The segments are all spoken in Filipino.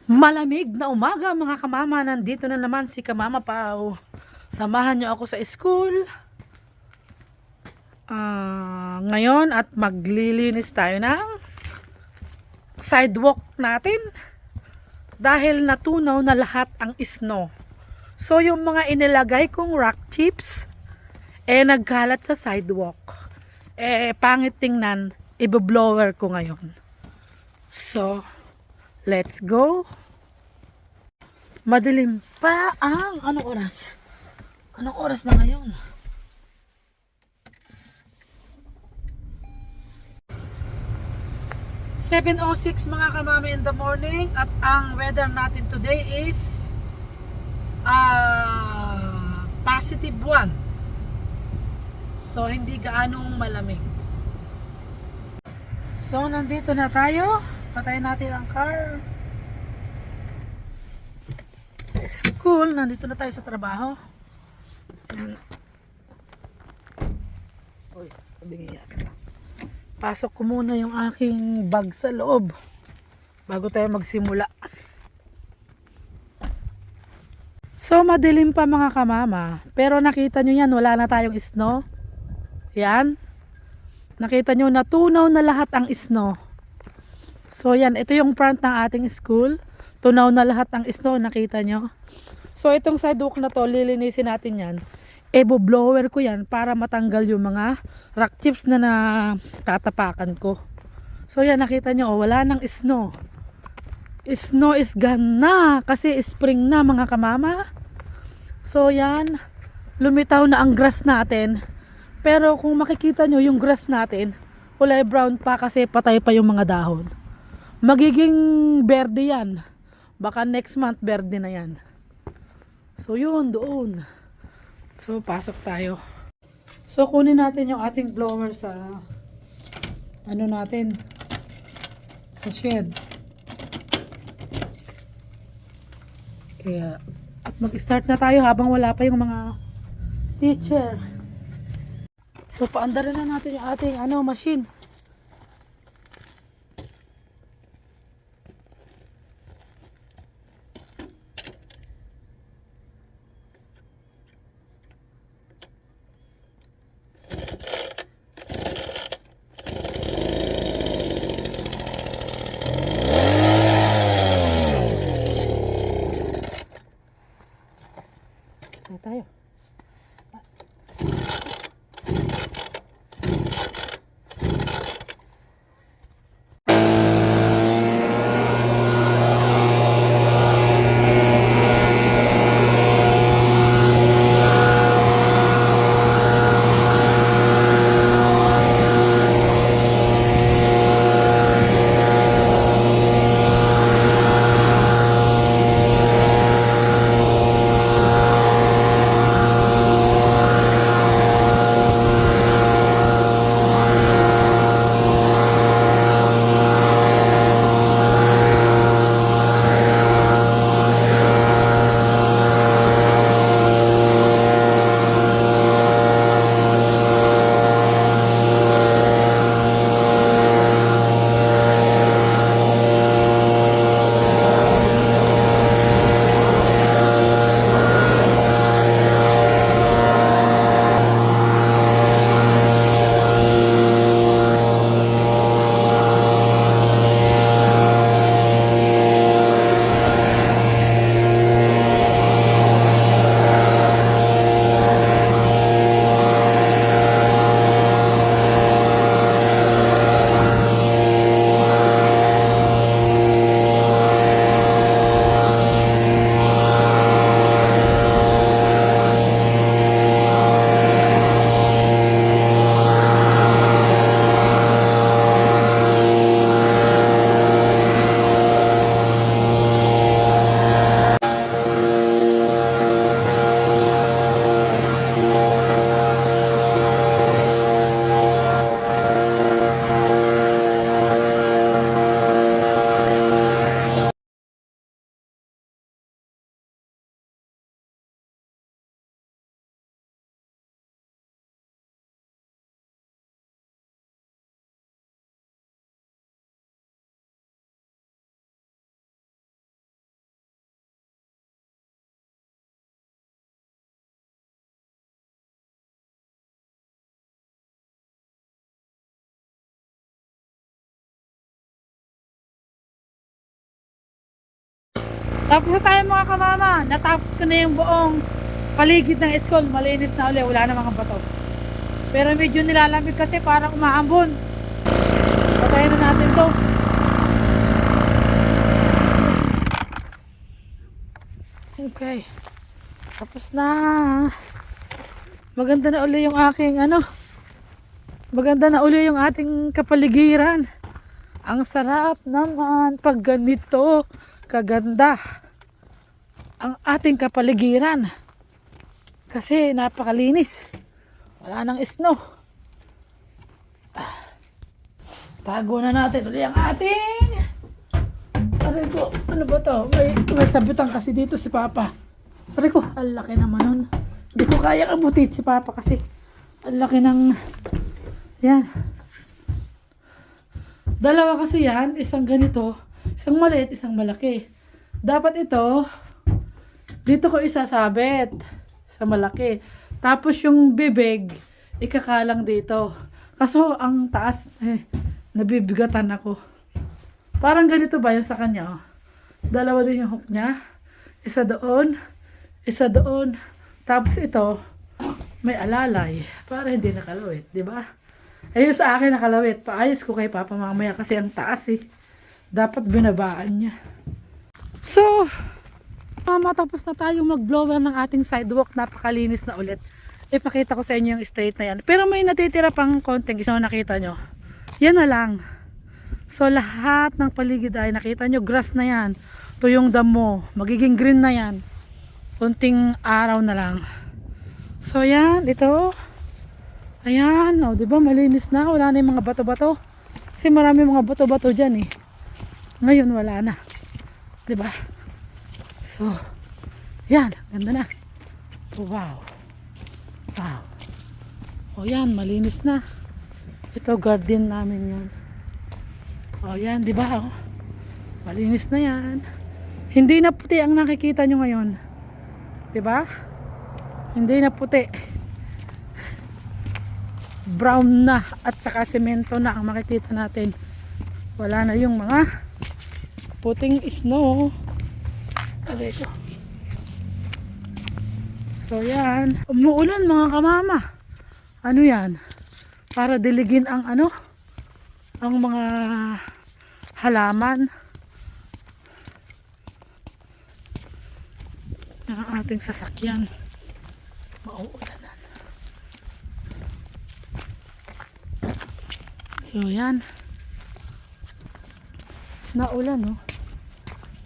Malamig na umaga mga kamama, nandito na naman si Kamama Pao. Samahan niyo ako sa school. Ngayon at maglilinis tayo ng sidewalk natin. Dahil natunaw na lahat ang snow. So yung mga inilagay kong rock chips, nagkalat sa sidewalk. Pangit tingnan, i-blower ko ngayon. So, let's go. Madilim pa ang anong oras? Anong oras na ngayon? +7:06 mga kamami in the morning at ang weather natin today is +1. So hindi gaanong malamig. So nandito na tayo. Patayin natin ang car. Sa school, nandito na tayo sa trabaho. Uy, kabingi yata. Pasok ko muna yung aking bag sa loob bago tayo magsimula. So madilim pa mga kamama, pero nakita nyo yan, wala na tayong snow. Yan. Nakita nyo, natunaw na lahat ang snow. So yan, ito yung front ng ating school. Tunaw na lahat ang snow, nakita nyo. So itong sidewalk na to, lilinisin natin yan. Blower ko yan para matanggal yung mga rock chips na tatapakan ko. So yan, nakita nyo, wala nang snow. Snow is gone na kasi spring na mga kamama. So yan, lumitaw na ang grass natin. Pero kung makikita nyo yung grass natin, kulay brown pa kasi patay pa yung mga dahon. Magiging berde yan. Baka next month berde na yan. So yun, doon. So pasok tayo. So kunin natin yung ating blower sa ano natin, sa shed. Kaya at mag-start na tayo habang wala pa yung mga teacher. So paandarin na natin yung ating machine. Na tayo. Tapos na tayo mga kamama. Natapos ko na yung buong paligid ng school. Malinis na uli. Wala na mga bato. Pero medyo nilalamig kasi parang umaambon. Patayin na natin to. Okay. Tapos na. Maganda na uli yung aking maganda na uli yung ating kapaligiran. Ang sarap naman pag ganito kaganda ang ating kapaligiran. Kasi napakalinis. Wala nang snow. Tago na natin uli ang ating. Aray ko, ano ba to? May sabitan kasi dito si Papa. Aray ko, ang laki naman nun. Hindi ko kaya abutin si Papa kasi ang laki ng yan. Dalawa kasi yan, isang ganito, isang maliit, isang malaki. Dapat ito, dito ko isasabit sa malaki. Tapos yung bibig, ikakalang dito. Kaso ang taas, nabibigatan ako. Parang ganito ba yung sa kanya? Oh. Dalawa din yung hook niya. Isa doon, isa doon. Tapos ito, may alalay para hindi nakalawit, di ba? Ayun sa akin nakalawit. Paayos ko kay Papa mamaya kasi ang taas eh. Dapat binabaan niya. So, matapos na tayo mag-blower ng ating sidewalk. Napakalinis na ulit. Ipakita ko sa inyo yung straight na yan. Pero may natitira pang konting isa nakita nyo. Yan na lang. So, lahat ng paligid ay nakita nyo, grass na yan. Ito yung damo. Magiging green na yan. Kunting araw na lang. So, yan. Ito. Ayan, oh, 'di ba malinis na, wala na 'yung mga bato-bato. Kasi marami mga bato-bato diyan eh. Ngayon wala na. 'Di ba? So, yan, ganda na. Oh, wow. Wow. Oh, yan, malinis na. Ito garden namin 'yon. Oh, yan, 'di ba? Oh. Malinis na 'yan. Hindi na puti ang nakikita nyo ngayon. 'Di ba? Hindi na puti. Brown na at saka semento na ang makikita natin. Wala na yung mga puting snow. So yan, umuulan mga kamama. Ano yan? Para diligin ang ang mga halaman ng ating sasakyan. Mauulan. So yan. Naulan no.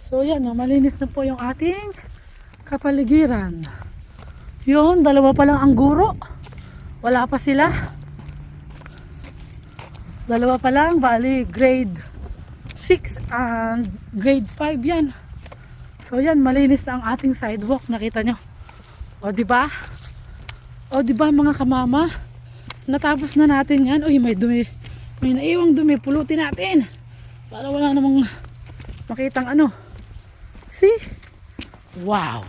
So yan, malinis na po yung ating kapaligiran. Yun, dalawa pa lang ang guro. Wala pa sila. Dalawa pa lang, bali grade 6 and grade 5 yan. So yan, malinis na ang ating sidewalk, nakita nyo. O di ba? O di ba mga kamama? Natapos na natin yan. Uy, may dumi. May naiwang dumi, pulutin natin para wala namang makitang see? Wow.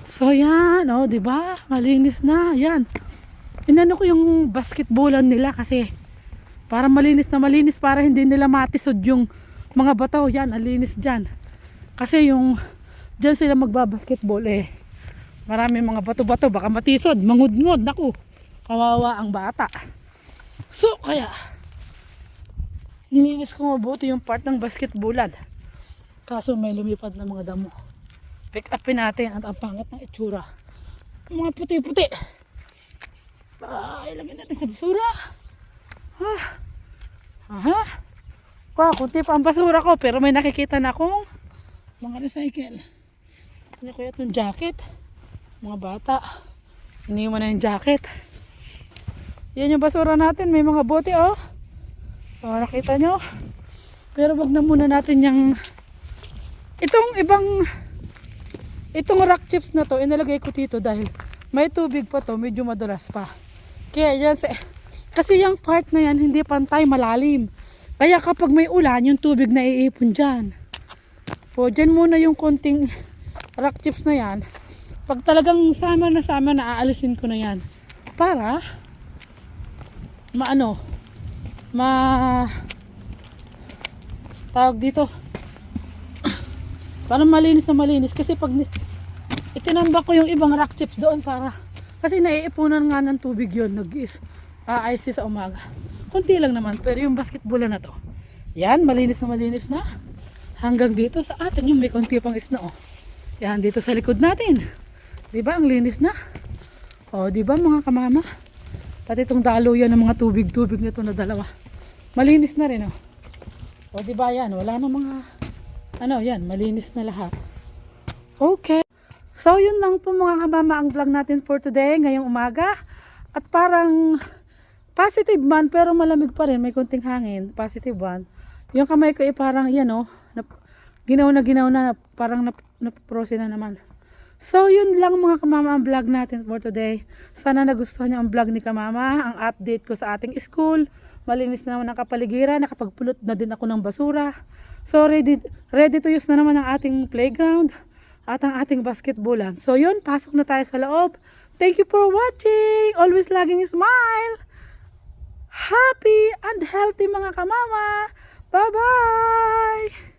So yan, oh, 'di ba? Malinis na, yan. Inano ko yung basketballan nila kasi para malinis na malinis, para hindi nila matisod yung mga bato. Yan, ang linis diyan. Kasi yung diyan sila magbabasketball marami mga bato-bato, baka matisod, mangudngod, naku. Kawawa ang bata. So, kaya, nilinis ko mabuti yung part ng basketballan. Kaso may lumipad na mga damo. Pick upin natin at ang pangat ng itsura. Mga puti-puti. Ilagay natin sa basura. Kunti pa ang basura ko, pero may nakikita na akong mga recycle. Ano kaya itong jacket? Mga bata. Iniwan na yung jacket. Yan yung basura natin, may mga bote oh. Oh, nakita nyo? Pero wag na muna natin yung itong rock chips na to, inalagay ko dito dahil may tubig pa to, medyo madulas pa. Kaya yan, kasi yung part na yan hindi pantay, malalim. Kaya kapag may ulan, yung tubig na iipon dyan. So, dyan muna yung konting rock chips na yan. Pag talagang sama na aalisin ko na yan. Para tawag dito, Para malinis na malinis. Kasi pag itinambak ko yung ibang rock chips doon para kasi naiipunan nga ng tubig yun. Nag-ice sa umaga. Kunti lang naman. Pero yung basketball na to. Yan, malinis na. Hanggang dito sa atin yung may konti pang snow. Yan, dito sa likod natin. Diba, ang linis na. O, diba mga kamama? Pati itong daluyan ng mga tubig-tubig na to na dalawa. Malinis na rin, o. O, diba yan? Wala na mga, yan, malinis na lahat. Okay. So, yun lang po mga kamama ang vlog natin for today, ngayong umaga. At parang positive man, pero malamig pa rin. May konting hangin. Positive one. Yung kamay ko parang yan ginaw na parang naprose na naman. So, yun lang mga kamama ang vlog natin for today. Sana nagustuhan niyo ang vlog ni kamama, ang update ko sa ating school. Malinis na naman ang kapaligiran. Nakapagpulot na din ako ng basura. So, ready to use na naman ang ating playground at ang ating basketballan. So, yun. Pasok na tayo sa loob. Thank you for watching. Always laging smile. Happy and healthy mga kamama. Bye-bye!